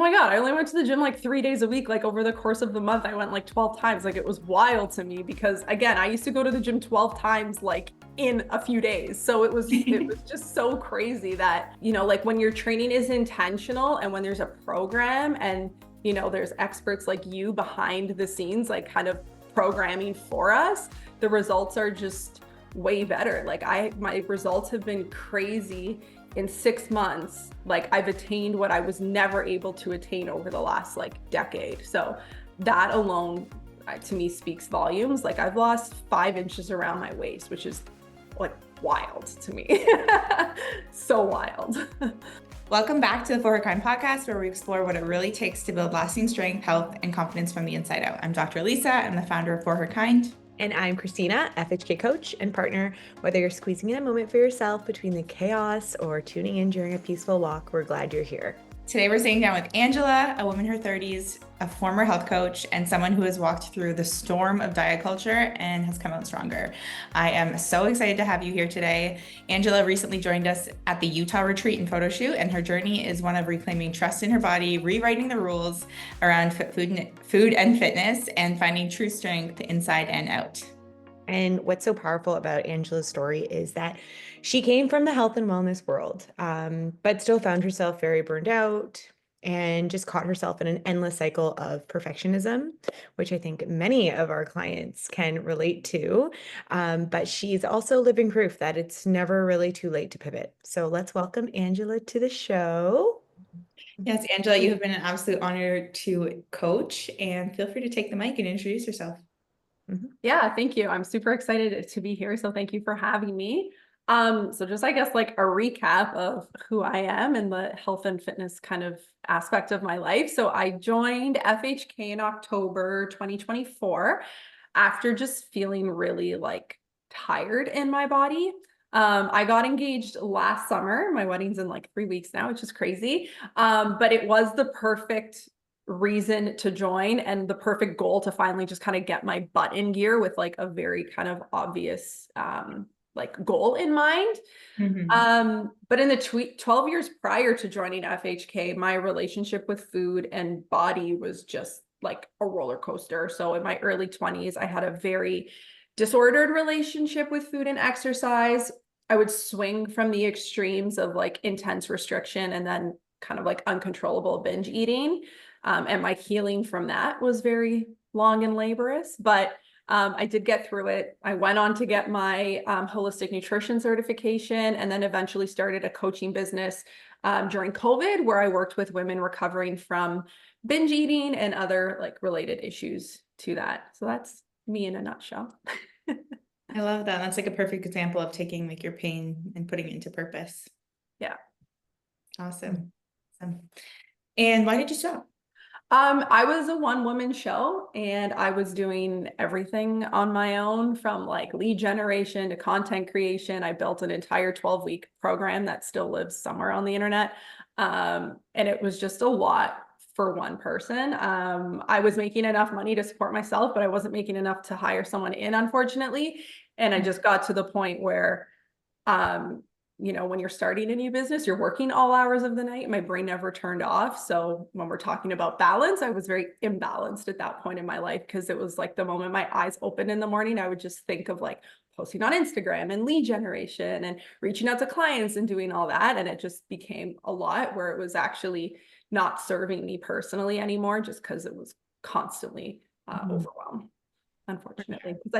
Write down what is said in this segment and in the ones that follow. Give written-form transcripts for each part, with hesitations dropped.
my God, I only went to the gym like 3 days a week. Like over the course of the month, I went like 12 times. Like it was wild to me because again, I used to go to the gym 12 times like in a few days. So it was just so crazy that, like when your training is intentional and when there's a program and, there's experts like you behind the scenes, like kind of programming for us, the results are just way better. Like my results have been crazy in 6 months. Like I've attained what I was never able to attain over the last like decade. So that alone to me speaks volumes. Like I've lost 5 inches around my waist, which is like wild to me. So wild. Welcome back to the For Her Kind podcast, where we explore what it really takes to build lasting strength, health, and confidence from the inside out. I'm Dr. Lisa. I'm the founder of For Her Kind. And I'm Christina, FHK coach and partner. Whether you're squeezing in a moment for yourself between the chaos or tuning in during a peaceful walk, we're glad you're here. Today we're sitting down with Angela, a woman in her 30s, a former health coach, and someone who has walked through the storm of diet culture and has come out stronger. I am so excited to have you here today. Angela recently joined us at the Utah retreat and photo shoot, and her journey is one of reclaiming trust in her body, rewriting the rules around food and fitness, and finding true strength inside and out. And what's so powerful about Angela's story is that she came from the health and wellness world, but still found herself very burned out and just caught herself in an endless cycle of perfectionism, which I think many of our clients can relate to. But she's also living proof that it's never really too late to pivot. So let's welcome Angela to the show. Yes, Angela, you have been an absolute honor to coach, and feel free to take the mic and introduce yourself. Yeah, thank you. I'm super excited to be here. So thank you for having me. So just I guess like a recap of who I am and the health and fitness kind of aspect of my life. So I joined FHK in October 2024 after just feeling really like tired in my body. I got engaged last summer. My wedding's in like 3 weeks now, which is crazy. But it was the perfect reason to join and the perfect goal to finally just kind of get my butt in gear with like a very kind of obvious like goal in mind. But in the 12 years prior to joining FHK, my relationship with food and body was just like a roller coaster. So in my early 20s, I had a very disordered relationship with food and exercise. I would swing from the extremes of like intense restriction and then kind of like uncontrollable binge eating. And my healing from that was very long and laborious, but I did get through it. I went on to get my holistic nutrition certification and then eventually started a coaching business during COVID, where I worked with women recovering from binge eating and other like related issues to that. So that's me in a nutshell. I love that. That's like a perfect example of taking like your pain and putting it into purpose. Yeah. Awesome. And why did you stop? I was a one-woman show and I was doing everything on my own, from like lead generation to content creation. I built an entire 12-week program that still lives somewhere on the internet. And it was just a lot for one person. I was making enough money to support myself, but I wasn't making enough to hire someone in, unfortunately. And I just got to the point where, when you're starting a new business, you're working all hours of the night. My brain never turned off. So when we're talking about balance, I was very imbalanced at that point in my life, because it was like the moment my eyes opened in the morning, I would just think of like posting on Instagram and lead generation and reaching out to clients and doing all that. And it just became a lot where it was actually not serving me personally anymore, just because it was constantly overwhelmed, unfortunately, because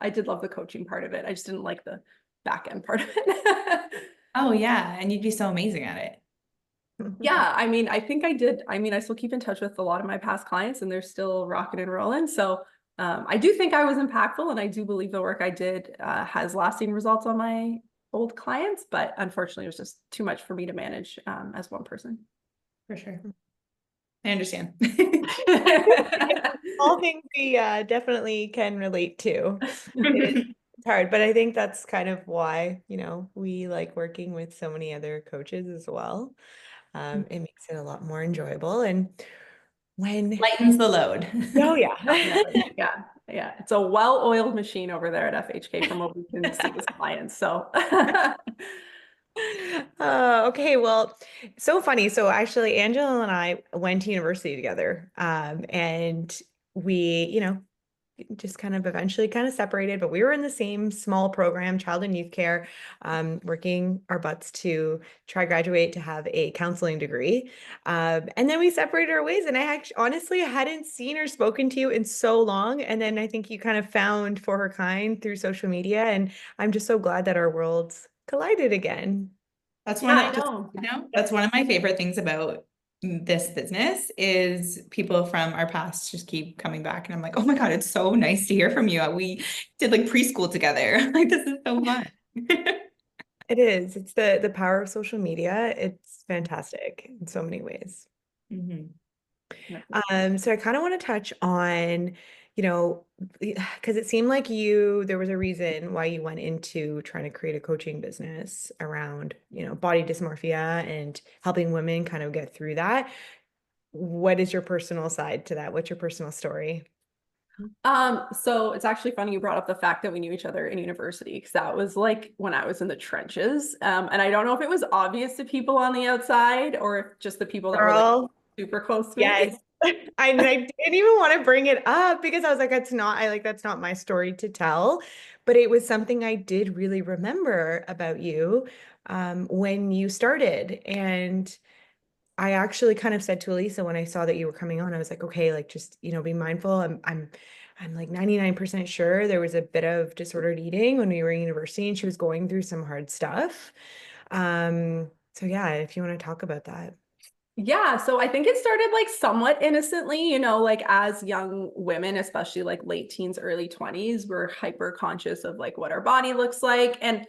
I did love the coaching part of it. I just didn't like the back end part of it. Oh yeah. And you'd be so amazing at it. Yeah. I mean, I think I did. I mean, I still keep in touch with a lot of my past clients and they're still rocking and rolling. So I do think I was impactful, and I do believe the work I did has lasting results on my old clients, but unfortunately it was just too much for me to manage as one person. For sure. I understand. All things we definitely can relate to. It's hard, but I think that's kind of why, we like working with so many other coaches as well. It makes it a lot more enjoyable. And when lightens the load. Oh yeah. Yeah. It's a well-oiled machine over there at FHK from what we can see with clients. So Okay, well, so funny. So actually, Angela and I went to university together, and we, just kind of eventually kind of separated, but we were in the same small program, child and youth care, working our butts to try graduate to have a counseling degree. And then we separated our ways. And I actually honestly hadn't seen or spoken to you in so long. And then I think you kind of found For Her Kind through social media. And I'm just so glad that our worlds collided again. That's Yeah, one I of just, know. that's one of my favorite things about this business is people from our past just keep coming back. And I'm like, oh my God, it's so nice to hear from you. We did like preschool together. Like, this is so fun. It is. It's the power of social media. It's fantastic in so many ways. Mhm. So I kind of want to touch on, because it seemed like there was a reason why you went into trying to create a coaching business around, body dysmorphia and helping women kind of get through that. What is your personal side to that? What's your personal story? So it's actually funny you brought up the fact that we knew each other in university because that was like when I was in the trenches. And I don't know if it was obvious to people on the outside or if just the people that were like Girl, super close to me. yes. I didn't even want to bring it up because I was like, that's not my story to tell. But it was something I did really remember about you when you started. And I actually kind of said to Elisa when I saw that you were coming on, I was like, okay, like just, be mindful. I'm like 99% sure there was a bit of disordered eating when we were in university and she was going through some hard stuff. So yeah, if you want to talk about that. Yeah, so I think it started like somewhat innocently, like as young women, especially like late teens, early 20s, we're hyper conscious of like what our body looks like. And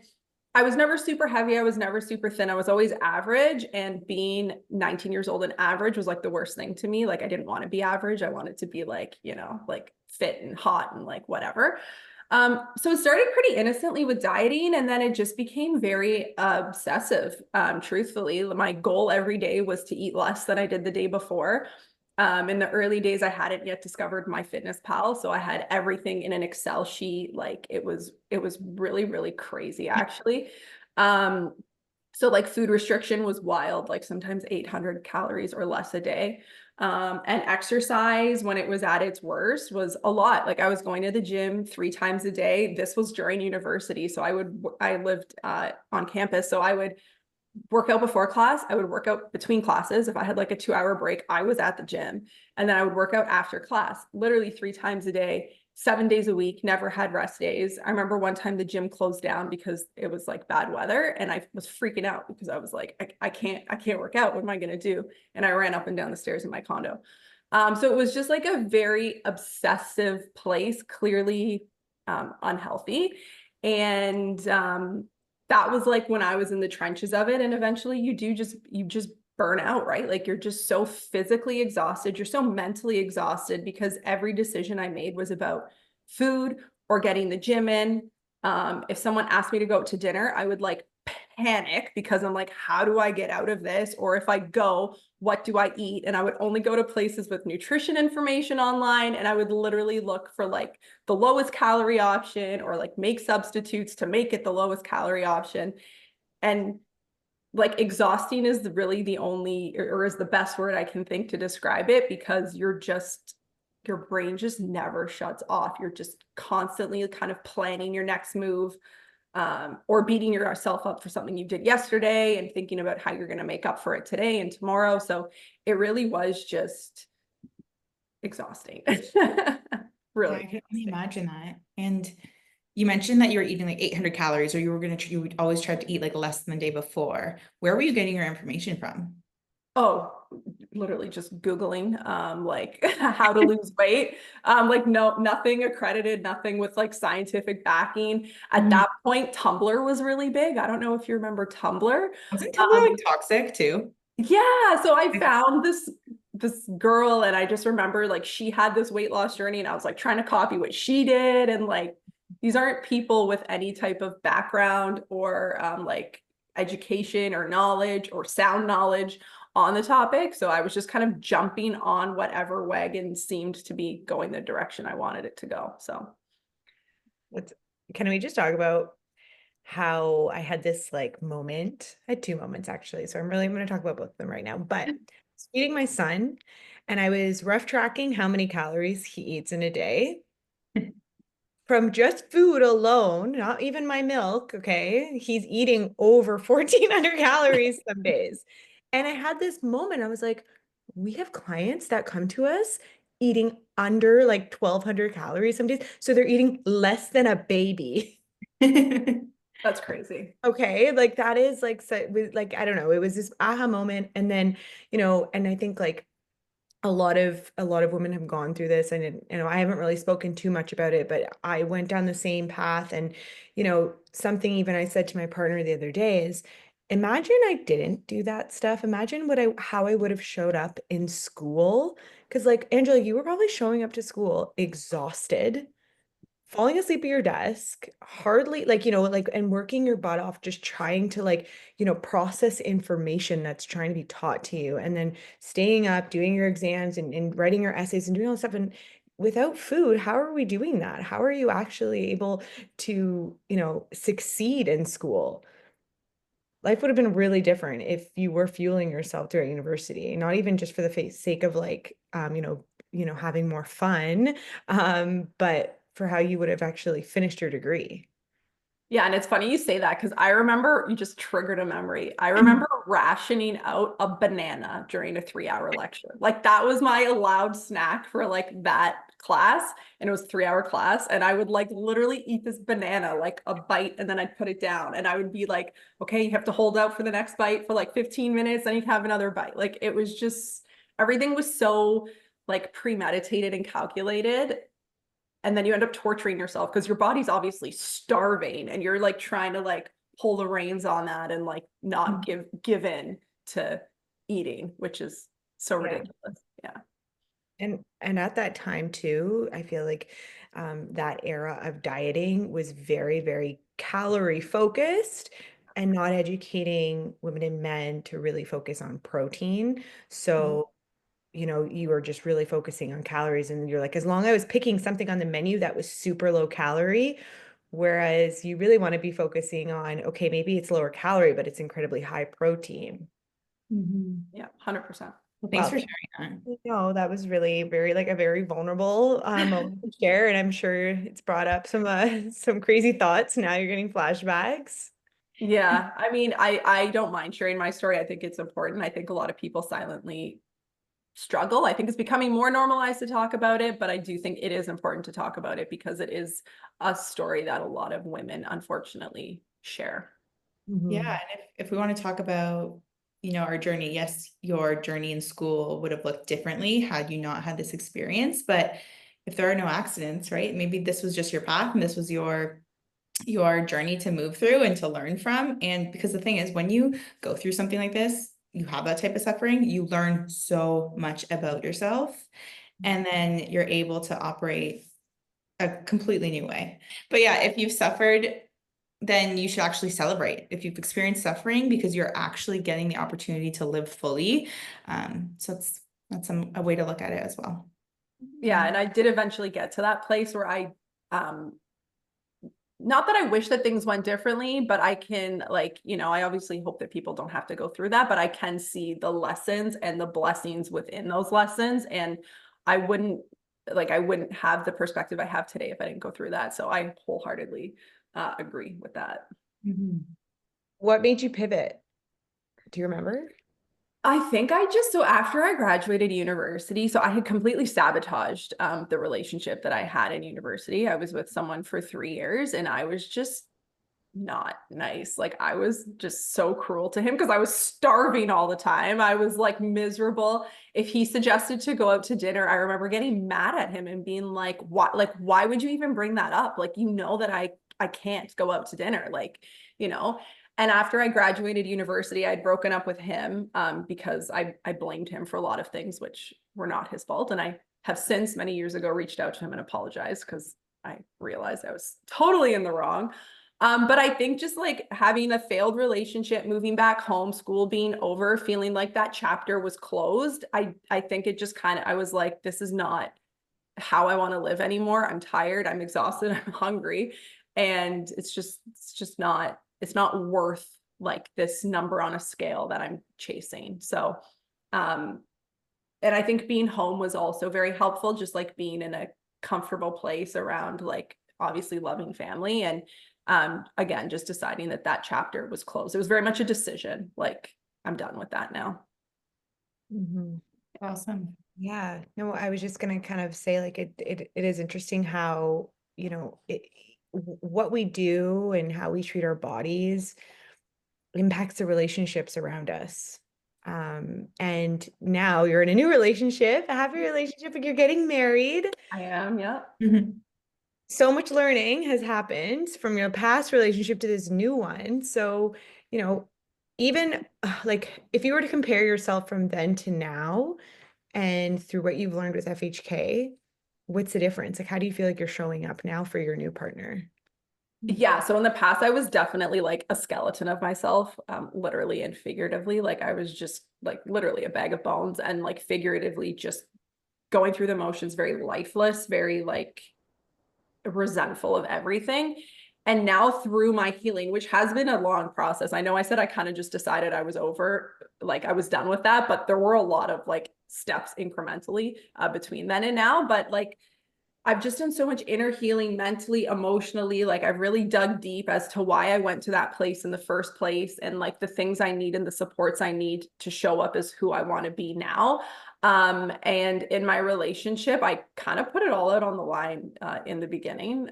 I was never super heavy. I was never super thin. I was always average. And being 19 years old and average was like the worst thing to me. Like I didn't want to be average. I wanted to be like, like fit and hot and like whatever. So it started pretty innocently with dieting, and then it just became very obsessive. Truthfully, my goal every day was to eat less than I did the day before. In the early days, I hadn't yet discovered MyFitnessPal, so I had everything in an Excel sheet. Like it was really, really crazy, actually. Um, so like food restriction was wild, like sometimes 800 calories or less a day. And exercise when it was at its worst was a lot. Like I was going to the gym 3 times a day. This was during university. So I lived on campus. So I would work out before class. I would work out between classes. If I had like a 2 hour break, I was at the gym. And then I would work out after class, literally 3 times a day, 7 days a week, never had rest days. I remember one time the gym closed down because it was like bad weather. And I was freaking out because I was like, I can't work out. What am I going to do? And I ran up and down the stairs in my condo. So it was just like a very obsessive place, clearly unhealthy. And that was like when I was in the trenches of it. And eventually you just burn out, right? Like you're just so physically exhausted. You're so mentally exhausted because every decision I made was about food or getting the gym in. If someone asked me to go out to dinner, I would like panic because I'm like, how do I get out of this? Or if I go, what do I eat? And I would only go to places with nutrition information online. And I would literally look for like the lowest calorie option or like make substitutes to make it the lowest calorie option. And like exhausting is really the only or is the best word I can think to describe it because your brain just never shuts off. You're just constantly kind of planning your next move, or beating yourself up for something you did yesterday and thinking about how you're going to make up for it today and tomorrow. So it really was just exhausting. Yeah, Really I can only exhausting. imagine that. And you mentioned that you were eating like 800 calories, or you would always try to eat like less than the day before. Where were you getting your information from? Oh, literally just Googling, like how to lose weight. Like no, nothing accredited, nothing with like scientific backing. At Mhm. that point, Tumblr was really big. I don't know if you remember Tumblr. Wasn't Tumblr Um, like toxic too? Yeah, so I found this girl and I just remember like she had this weight loss journey and I was like trying to copy what she did and like these aren't people with any type of background or like education or knowledge or sound knowledge on the topic. So I was just kind of jumping on whatever wagon seemed to be going the direction I wanted it to go. So Let's, can we just talk about how I had this like moment. I had two moments actually. So I'm going to talk about both of them right now. But I was feeding my son and I was rough tracking how many calories he eats in a day from just food alone, not even my milk. Okay. He's eating over 1,400 calories some days. And I had this moment. I was like, we have clients that come to us eating under like 1,200 calories some days. So they're eating less than a baby. That's crazy. Okay, like that is like so like I don't know, it was this aha moment. And then, and I think like a lot of women have gone through this, and I haven't really spoken too much about it, but I went down the same path. And something even I said to my partner the other day is, imagine I didn't do that stuff. Imagine how I would have showed up in school. Because like Angela, you were probably showing up to school exhausted, falling asleep at your desk, hardly like, like, and working your butt off, just trying to like, process information that's trying to be taught to you. And then staying up, doing your exams and writing your essays and doing all this stuff. And without food, how are we doing that? How are you actually able to, succeed in school? Life would have been really different if you were fueling yourself throughout university, not even just for the sake of like, having more fun, but for how you would have actually finished your degree. Yeah, and it's funny you say that because I remember you just triggered a memory. I remember rationing out a banana during a 3 hour lecture. Like that was my allowed snack for like that class. And it was 3 hour class. And I would like literally eat this banana, like a bite, and then I'd put it down. And I would be like, okay, you have to hold out for the next bite for like 15 minutes, then you have another bite. Like it was just everything was so like premeditated and calculated, and then you end up torturing yourself because your body's obviously starving and you're like trying to like pull the reins on that and like not give in to eating, which is so Yeah. ridiculous. Yeah. And at that time too, I feel like that era of dieting was very, very calorie focused and not educating women and men to really focus on protein. So you were just really focusing on calories, and you're like, as long as I was picking something on the menu that was super low calorie, whereas you really want to be focusing on, okay, maybe it's lower calorie, but it's incredibly high protein. Yeah, 100%. Well, thanks Wow. for sharing No, that was really very like a very vulnerable moment to share, and I'm sure it's brought up some crazy thoughts. Now you're getting flashbacks. Yeah, I mean, I don't mind sharing my story. I think it's important. I think a lot of people silently struggle. I think it's becoming more normalized to talk about it, but I do think it is important to talk about it because it is a story that a lot of women unfortunately share. Yeah, Mhm. and if we want to talk about, our journey, yes, your journey in school would have looked differently had you not had this experience. But if there are no accidents, right? Maybe this was just your path and this was your journey to move through and to learn from. And because the thing is, when you go through something like this, you have that type of suffering, you learn so much about yourself, and then you're able to operate a completely new way. But yeah, if you've suffered, then you should actually celebrate if you've experienced suffering, because you're actually getting the opportunity to live fully. So that's a way to look at it as well. Yeah, and I did eventually get to that place where I not that I wish that things went differently, but I can like, I obviously hope that people don't have to go through that, but I can see the lessons and the blessings within those lessons. And I wouldn't I wouldn't have the perspective I have today if I didn't go through that. So I wholeheartedly agree with that. What made you pivot? Do you remember? I think so after I graduated university, so I had completely sabotaged the relationship that I had in university. I was with someone for 3 years and I was just not nice. Like I was just so cruel to him because I was starving all the time. I was like miserable. If he suggested to go out to dinner, I remember getting mad at him and being why would you even bring that up? Like, that I can't go out to dinner. Like, you know. And after I graduated university, I'd broken up with him because I blamed him for a lot of things which were not his fault. And I have since many years ago reached out to him and apologized because I realized I was totally in the wrong. But I think just like having a failed relationship, moving back home, school being over, feeling like that chapter was closed, I think it just I was like, this is not how I want to live anymore. I'm tired, I'm exhausted, I'm hungry. And it's not worth like this number on a scale that I'm chasing. So, and I think being home was also very helpful, just like being in a comfortable place around like obviously loving family. And again, just deciding that that chapter was closed. It was very much a decision. Like, I'm done with that now. Mhm. Awesome. Yeah, no, I was just gonna kind of say like it is interesting how, what we do and how we treat our bodies impacts the relationships around us. And now you're in a new relationship, a happy relationship, and you're getting married. I am, yeah. Mhm. So much learning has happened from your past relationship to this new one. So, even like if you were to compare yourself from then to now and through what you've learned with FHK, what's the difference? Like, how do you feel like you're showing up now for your new partner? Yeah, so in the past, I was definitely like a skeleton of myself, literally and figuratively. Like I was just like literally a bag of bones, and like figuratively just going through the motions, very lifeless, very like resentful of everything. And now through my healing, which has been a long process, I know I said I kind of just decided I was over, like I was done with that, but there were a lot of like steps incrementally between then and now. But like I've just done so much inner healing mentally, emotionally. Like I've really dug deep as to why I went to that place in the first place, and like the things I need and the supports I need to show up as who I want to be now. And in my relationship, I kind of put it all out on the line in the beginning.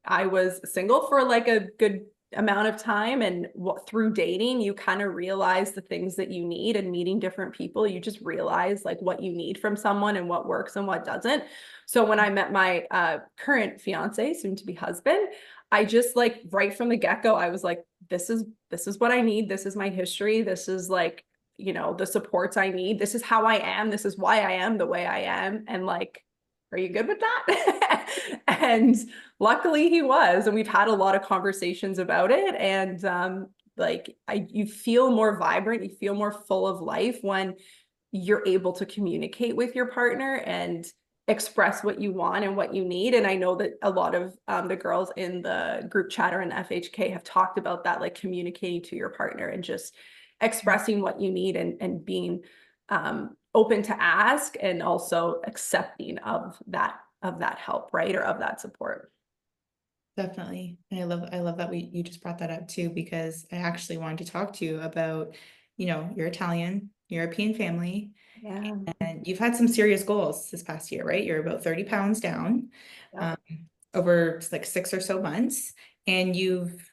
I was single for like a good amount of time, and through dating you kind of realize the things that you need, and meeting different people you just realize like what you need from someone and what works and what doesn't. So when I met my current fiance, soon to be husband, I just like right from the get-go I was like, this is what I need, this is my history, this is like, the supports I need, this is how I am, this is why I am the way I am, and like, are you good with that? And luckily he was, and we've had a lot of conversations about it. And like you feel more vibrant, you feel more full of life when you're able to communicate with your partner and express what you want and what you need. And I know that a lot of the girls in the group chat or in FHK have talked about that, like communicating to your partner and just expressing what you need, and being open to ask, and also accepting of that help, right? Or of that support. Definitely. And I love that you just brought that up too, because I actually wanted to talk to you about, your Italian, European family, Yeah. and you've had some serious goals this past year, right? You're about 30 pounds down, Yep. um, over like 6 or so months. And you've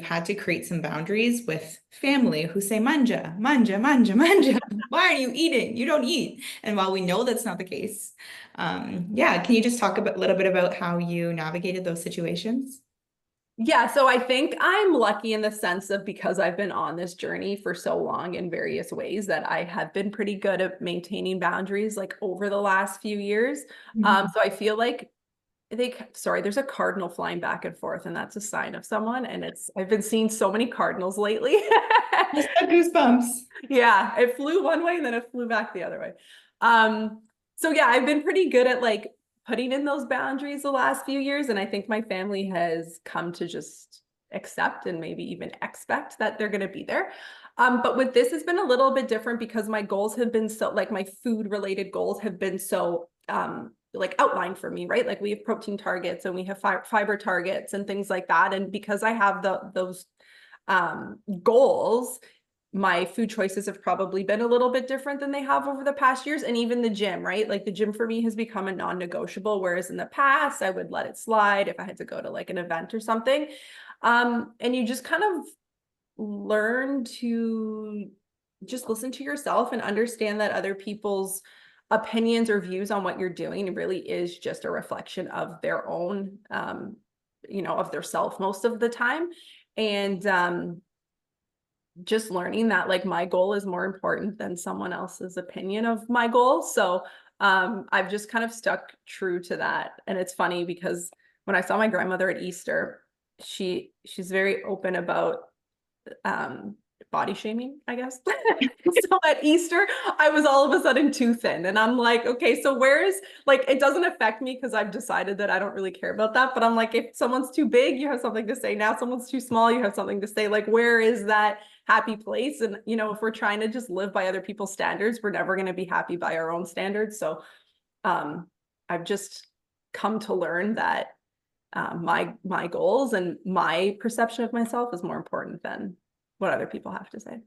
had to create some boundaries with family who say, manja, manja, manja, manja. Why are you eating? You don't eat. And while we know that's not the case, yeah, can you just talk a little bit about how you navigated those situations? Yeah, so I think I'm lucky in the sense of, because I've been on this journey for so long in various ways, that I have been pretty good at maintaining boundaries like over the last few years. Mhm. So I feel like sorry, there's a cardinal flying back and forth, and that's a sign of someone. And I've been seeing so many cardinals lately. Just got goosebumps. Yeah, it flew one way and then it flew back the other way. So yeah, I've been pretty good at like putting in those boundaries the last few years, and I think my family has come to just accept and maybe even expect that they're going to be there. But with this, has been a little bit different, because my goals have been so, like my food related goals have been so like outlined for me, right? Like we have protein targets and we have fiber targets and things like that. And because I have those goals, my food choices have probably been a little bit different than they have over the past years. And even the gym, right? Like the gym for me has become a non-negotiable, whereas in the past I would let it slide if I had to go to like an event or something. And you just kind of learn to just listen to yourself and understand that other people's opinions or views on what you're doing really is just a reflection of their own, of their self most of the time. And just learning that like my goal is more important than someone else's opinion of my goal. So I've just kind of stuck true to that. And it's funny because when I saw my grandmother at Easter, she's very open about body shaming, I guess. So at Easter, I was all of a sudden too thin. And I'm like, okay, so where is, like, it doesn't affect me because I've decided that I don't really care about that. But I'm like, if someone's too big, you have something to say. Now someone's too small, you have something to say. Like, where is that happy place? And, you know, if we're trying to just live by other people's standards, we're never going to be happy by our own standards. So I've just come to learn that my goals and my perception of myself is more important than what other people have to say.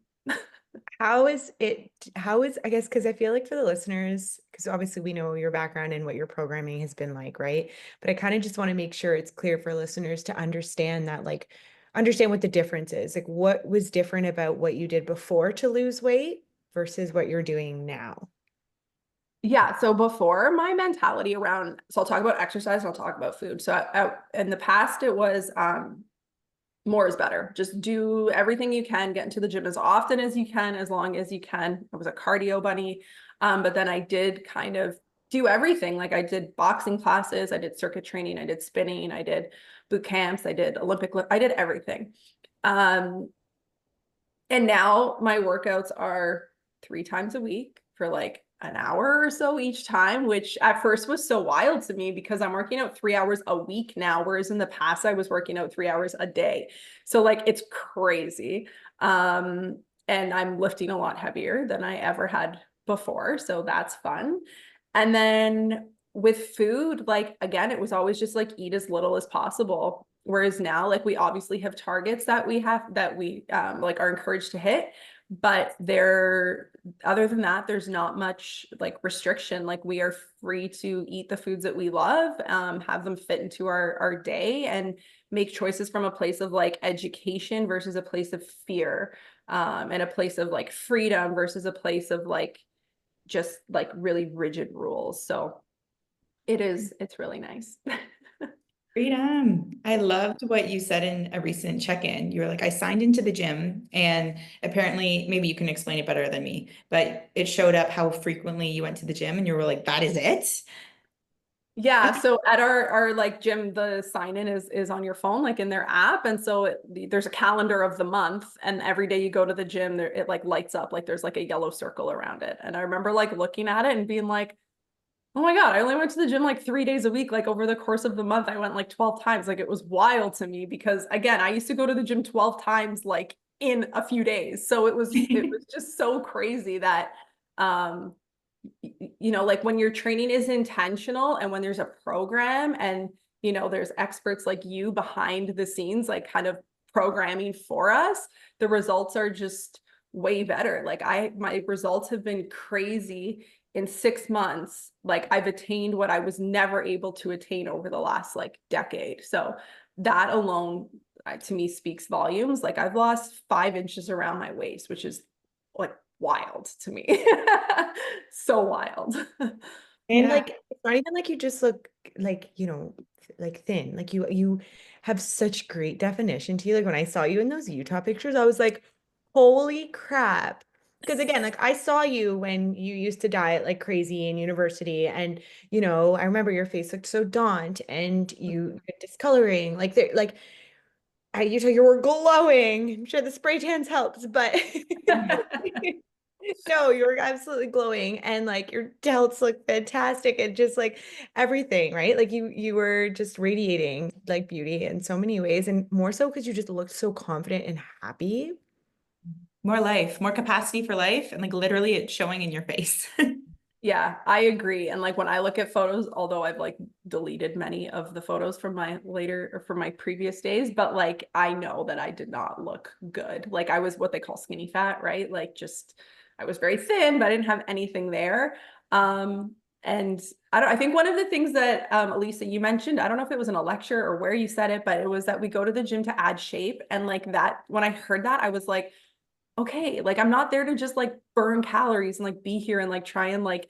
How is, I guess, because I feel like for the listeners, because obviously we know your background and what your programming has been like, right? But I kind of just want to make sure it's clear for listeners to understand that, like, understand what the difference is. Like, what was different about what you did before to lose weight versus what you're doing now? Yeah, so before my mentality around, so I'll talk about exercise and I'll talk about food. So in the past, it was more is better. Just do everything you can, get into the gym as often as you can, as long as you can. I was a cardio bunny. But then I did kind of do everything. Like I did boxing classes, I did circuit training, I did spinning, I did boot camps, I did I did everything. Um, and now my workouts are 3 times a week for like an hour or so each time, which at first was so wild to me because I'm working out 3 hours a week now, whereas in the past I was working out 3 hours a day. So like it's crazy. And I'm lifting a lot heavier than I ever had before. So that's fun. And then with food, like again, it was always just like eat as little as possible. Whereas now, like we obviously have targets that we like are encouraged to hit, but there, other than that, there's not much like restriction. Like we are free to eat the foods that we love, have them fit into our day, and make choices from a place of like education versus a place of fear, and a place of like freedom versus a place of like just like really rigid rules. So it's really nice. Freedom. I loved what you said in a recent check-in. You were like, I signed into the gym, and apparently, maybe you can explain it better than me, but it showed up how frequently you went to the gym, and you were like, that is it? Yeah, so at our like gym, the sign in is on your phone, like in their app, and so there's a calendar of the month, and every day you go to the gym, there it like lights up, like there's like a yellow circle around it. And I remember like looking at it and being like, oh my God, I only went to the gym like 3 days a week. Like over the course of the month, I went like 12 times. Like it was wild to me because again, I used to go to the gym 12 times like in a few days. So it was just so crazy that um you know, like when your training is intentional and when there's a program and, you know, there's experts like you behind the scenes, like kind of programming for us, the results are just way better. Like my results have been crazy in 6 months. Like I've attained what I was never able to attain over the last like decade. So that alone to me speaks volumes. Like I've lost 5 inches around my waist, which is like wild to me. So wild. And Yeah. like, it's not even like you just look like, like thin. Like you have such great definition to you. Like when I saw you in those Utah pictures, I was like, holy crap. Because again, like I saw you when you used to diet like crazy in university. And, I remember your face looked so daunt and you had discoloring. Like there, like you were glowing. I'm sure the spray tans helped, but no, you were absolutely glowing and like your delts look fantastic and just like everything, right? Like you were just radiating like beauty in so many ways and more so because you just looked so confident and happy. More life, more capacity for life, and like literally it's showing in your face. Yeah, I agree. And like when I look at photos, although I've like deleted many of the photos from my later or from my previous days, but like I know that I did not look good. Like I was what they call skinny fat, right? Like just I was very thin, but I didn't have anything there. And I think one of the things that Elisa, you mentioned, I don't know if it was in a lecture or where you said it, but it was that we go to the gym to add shape. And like that, when I heard that, I was like, okay, like I'm not there to just like burn calories and like be here and like try and like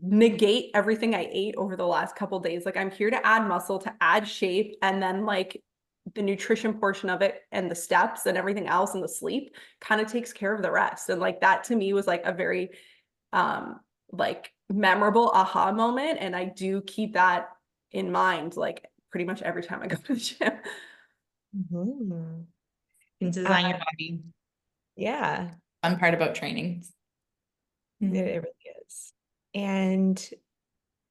negate everything I ate over the last couple days. Like I'm here to add muscle, to add shape, and then like the nutrition portion of it and the steps and everything else and the sleep kind of takes care of the rest. And like that to me was like a very like memorable aha moment. And I do keep that in mind like pretty much every time I go to the gym. Mhm. And design your body. Yeah, Fun part about training. Mhm. it really is. And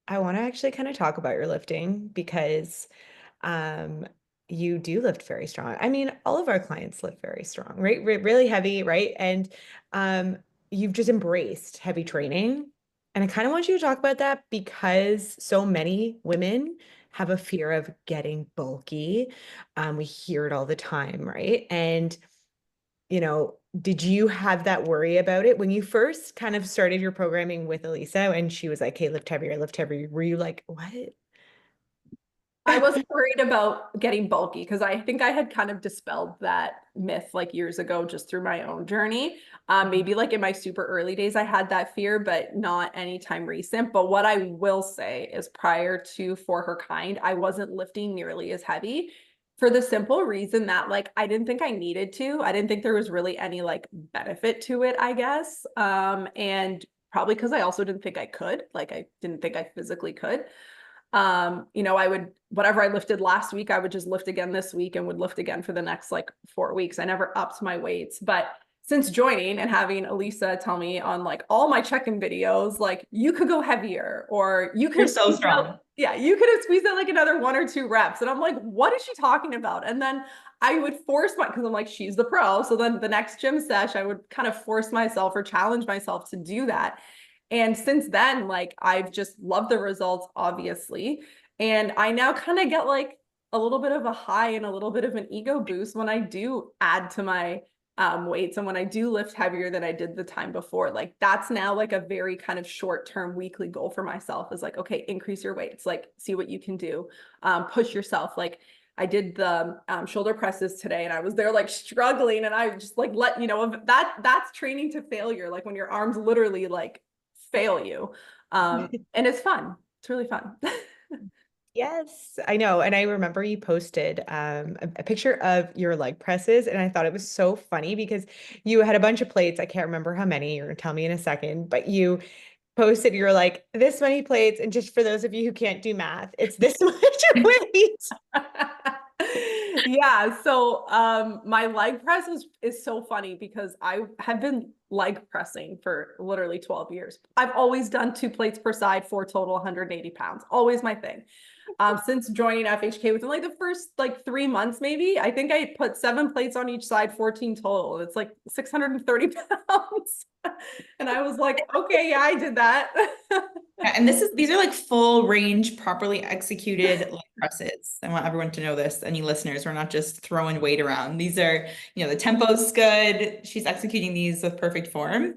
I want to actually kind of talk about your lifting because um you do lift very strong. I mean, all of our clients lift very strong, right? Really heavy, right? And um you've just embraced heavy training. And I kind of want you to talk about that because so many women have a fear of getting bulky. We hear it all the time, right? And did you have that worry about it when you first kind of started your programming with Elisa and she was like, hey, lift heavier. Were you like, what? I wasn't worried about getting bulky because I think I had kind of dispelled that myth like years ago just through my own journey. Maybe like in my super early days, I had that fear, but not anytime recent. But what I will say is prior to For Her Kind, I wasn't lifting nearly as heavy for the simple reason that like I didn't think I needed to. I didn't think there was really any like benefit to it, I guess. And probably because I also didn't think I could, like I didn't think I physically could. I would whatever I lifted last week, I would just lift again this week and would lift again for the next like 4 weeks. I never upped my weights. But since joining and having Elisa tell me on like all my check-in videos, like you could go heavier or you could You're have so squeezed strong. out, yeah, you could have squeezed out like another 1 or 2 reps. And I'm like, what is she talking about? And then I would force because I'm like, she's the pro. So then the next gym sesh, I would kind of force myself or challenge myself to do that. And since then, like I've just loved the results, obviously. And I now kind of get like a little bit of a high and a little bit of an ego boost when I do add to my weights and when I do lift heavier than I did the time before. Like that's now like a very kind of short-term weekly goal for myself is like, okay, increase your weights, like see what you can do, push yourself. Like I did the shoulder presses today and I was there like struggling and I just like that's training to failure. Like when your arms literally like fail you. And it's fun. It's really fun. Yes, I know. And I remember you posted a picture of your leg presses, and I thought it was so funny because you had a bunch of plates. I can't remember how many, you're gonna tell me in a second, but you posted you're like this many plates, and just for those of you who can't do math, it's this much weight. Yeah, so my leg press is so funny because I have been leg pressing for literally 12 years. I've always done 2 plates per side for total 180 pounds. Always my thing. Since joining FHK within like the first like 3 months, maybe, I think I put 7 plates on each side, 14 total. It's like 630 pounds. And I was like, okay, yeah, I did that. Yeah, and these are like full range, properly executed leg presses. I want everyone to know this. Any listeners, we're not just throwing weight around. These are, the tempo's good. She's executing these with perfect form.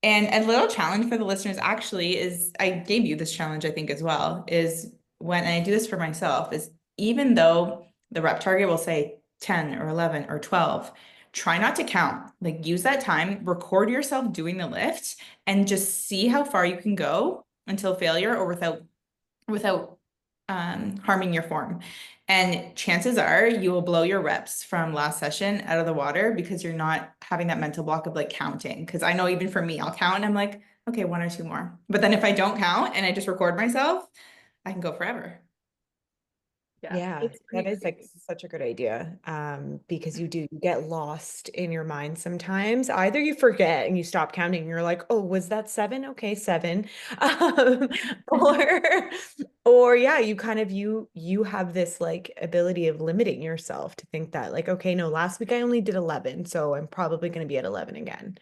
And a little challenge for the listeners actually is I gave you this challenge, I think, as well, is when I do this for myself, is even though the rep target will say 10 or 11 or 12, try not to count. Like use that time, record yourself doing the lift, and just see how far you can go until failure or without harming your form. And chances are you will blow your reps from last session out of the water because you're not having that mental block of like counting. Because I know even for me, I'll count and I'm like, okay, 1 or 2 more. But then if I don't count and I just record myself, I can go forever. Yeah, Yeah, it's that pretty is like crazy. such a good idea. Because you get lost in your mind sometimes. Either you forget and you stop counting, and you're like, oh, was that seven? Okay, seven. Um, or or yeah, you kind of you have this like ability of limiting yourself to think that like, okay, no, last week I only did 11, so I'm probably going to be at 11 again.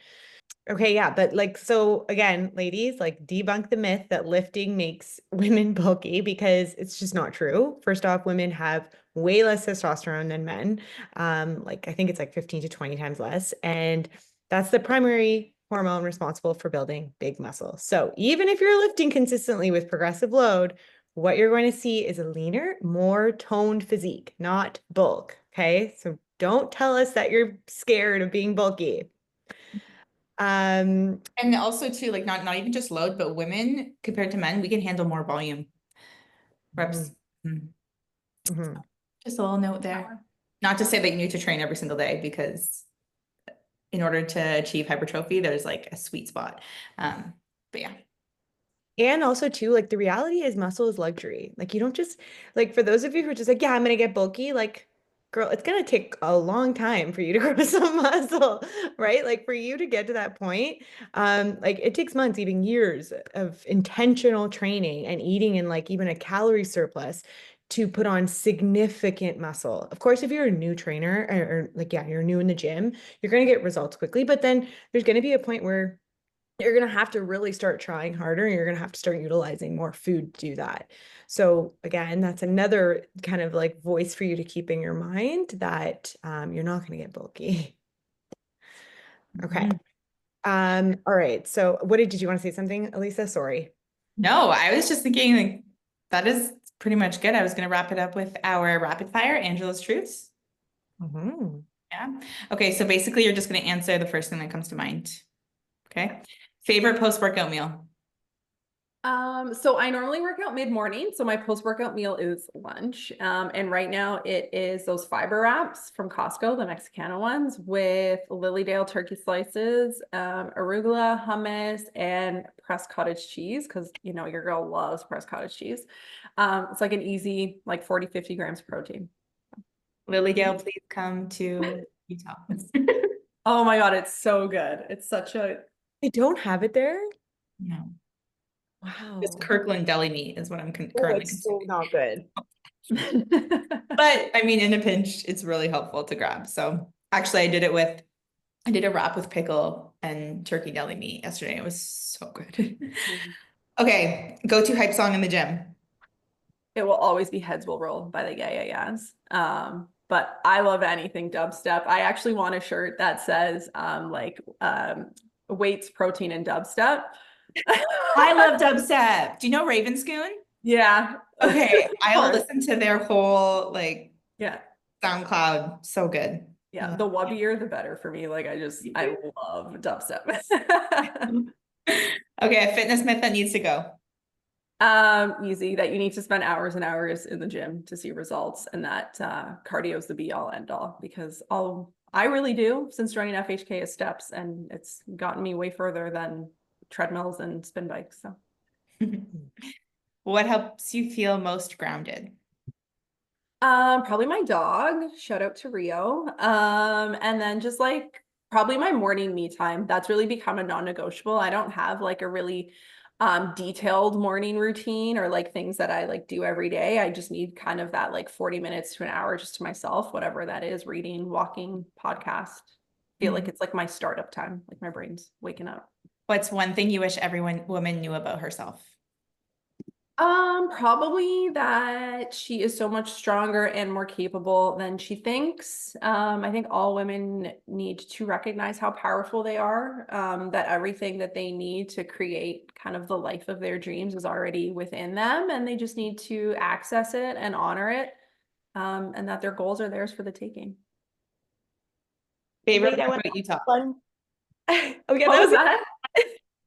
Okay, yeah, but like, so again, ladies, like debunk the myth that lifting makes women bulky because it's just not true. First off, women have way less testosterone than men. Like I think it's like 15 to 20 times less. And that's the primary hormone responsible for building big muscle. So even if you're lifting consistently with progressive load, what you're going to see is a leaner, more toned physique, not bulk. Okay, so don't tell us that you're scared of being bulky. Um, And also too, like not even just load, but women compared to men, we can handle more volume reps. mhm, Mm. mhm. Just a little note there. Not to say that you need to train every single day because in order to achieve hypertrophy, there's like a sweet spot. But yeah. And also too, like the reality is muscle is luxury. Like you don't just like for those of you who are just like, yeah, I'm gonna get bulky, like girl, it's going to take a long time for you to grow some muscle, right? Like for you to get to that point, like it takes months, even years of intentional training and eating in like even a calorie surplus to put on significant muscle. Of course, if you're a new trainer or like, yeah, you're new in the gym, you're going to get results quickly, but then there's going to be a point where you're going to have to really start trying harder and you're going to have to start utilizing more food to do that. So again, that's another kind of like voice for you to keep in your mind that you're not going to get bulky. Okay. Mhm. All right. So did you want to say something, Elisa? Sorry. No, I was just thinking like that is pretty much good. I was going to wrap it up with our rapid fire, Angela's truths. Mhm. Yeah. Okay. So basically, you're just going to answer the first thing that comes to mind. Okay. Favorite post-workout meal? So I normally work out mid-morning, so my post-workout meal is lunch. And right now it is those fiber wraps from Costco, the Mexicana ones, with Lilydale turkey slices, arugula, hummus, and pressed cottage cheese, because you know your girl loves pressed cottage cheese. It's like an easy, like 40, 50 grams of protein. Lilydale, please come to Utah. Oh my God, it's so good. It's such a They don't have it there? No, just Wow. Kirkland deli meat is what I'm Oh, currently it's so consuming. not good. But I mean, in a pinch, it's really helpful to grab. So actually, I did a wrap with pickle and turkey deli meat yesterday. It was so good. Okay, go-to hype song in the gym. It will always be Heads Will Roll by the Yeah Yeah Yeahs. But I love anything dubstep. I actually want a shirt that says weights, protein, and dubstep. I love dubstep. Do you know Ravenscoon? Yeah. Okay, Of I'll course. listen to their whole like Yeah. SoundCloud. So good. Yeah. The wubbier, the better for me. Like I love dubstep. Okay, a fitness myth that needs to go. Easy that you need to spend hours and hours in the gym to see results, and that cardio is the be all end all, because all I really do since joining FHK is steps, and it's gotten me way further than treadmills and spin bikes. So What helps you feel most grounded? probably my dog, shout out to Rio. And then just like probably my morning me time. That's really become a non-negotiable. I don't have like a really detailed morning routine or like things that I like do every day. I just need kind of that like 40 minutes to an hour just to myself, whatever that is, reading, walking, podcast. Feel like it's like my startup time, like my brain's waking up. What's one thing you wish woman knew about herself? Probably that she is so much stronger and more capable than she thinks. I think all women need to recognize how powerful they are, that everything that they need to create kind of the life of their dreams is already within them, and they just need to access it and honor it, and that their goals are theirs for the taking. Favorite Wait, I part want about Utah? one. Oh yeah, What that was was that?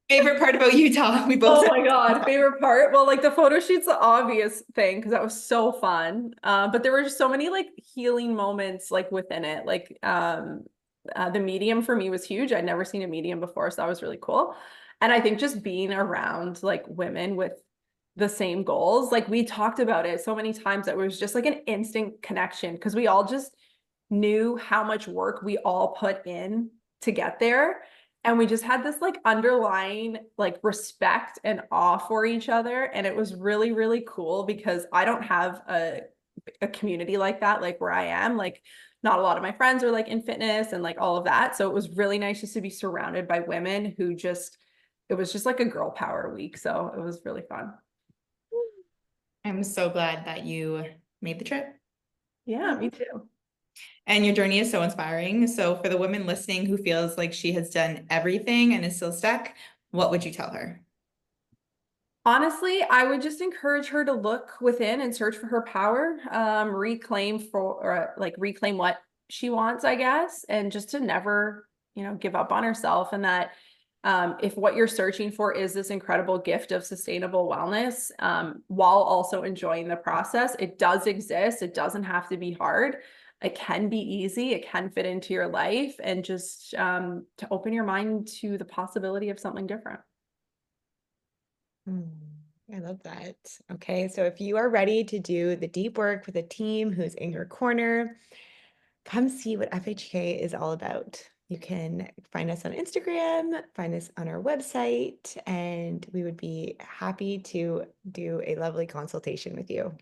Favorite part about Utah? We both Oh said my God, Utah. favorite part? Well, like the photo shoot's the obvious thing because that was so fun. But there were just so many like healing moments like within it. Like the medium for me was huge. I'd never seen a medium before, so that was really cool. And I think just being around like women with the same goals, like we talked about it so many times that it was just like an instant connection because we all just knew how much work we all put in to get there, and we just had this like underlying like respect and awe for each other, and it was really really cool because I don't have a community like that, like where I am, like not a lot of my friends are like in fitness and like all of that, so it was really nice just to be surrounded by women who just it was just like a girl power week, so it was really fun. I'm so glad that you made the trip. Yeah, me too. And your journey is so inspiring. So for the woman listening who feels like she has done everything and is still stuck, what would you tell her? Honestly, I would just encourage her to look within and search for her power, reclaim what she wants, I guess, and just to never, give up on herself. And that if what you're searching for is this incredible gift of sustainable wellness, while also enjoying the process, it does exist. It doesn't have to be hard. It can be easy. It can fit into your life, and just to open your mind to the possibility of something different. Mm, I love that. Okay, so if you are ready to do the deep work with a team who's in your corner, come see what FHK is all about. You can find us on Instagram, find us on our website, and we would be happy to do a lovely consultation with you.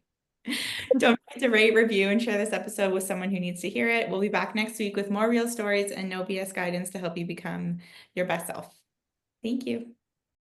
Don't forget to rate, review, and share this episode with someone who needs to hear it. We'll be back next week with more real stories and no BS guidance to help you become your best self. Thank you.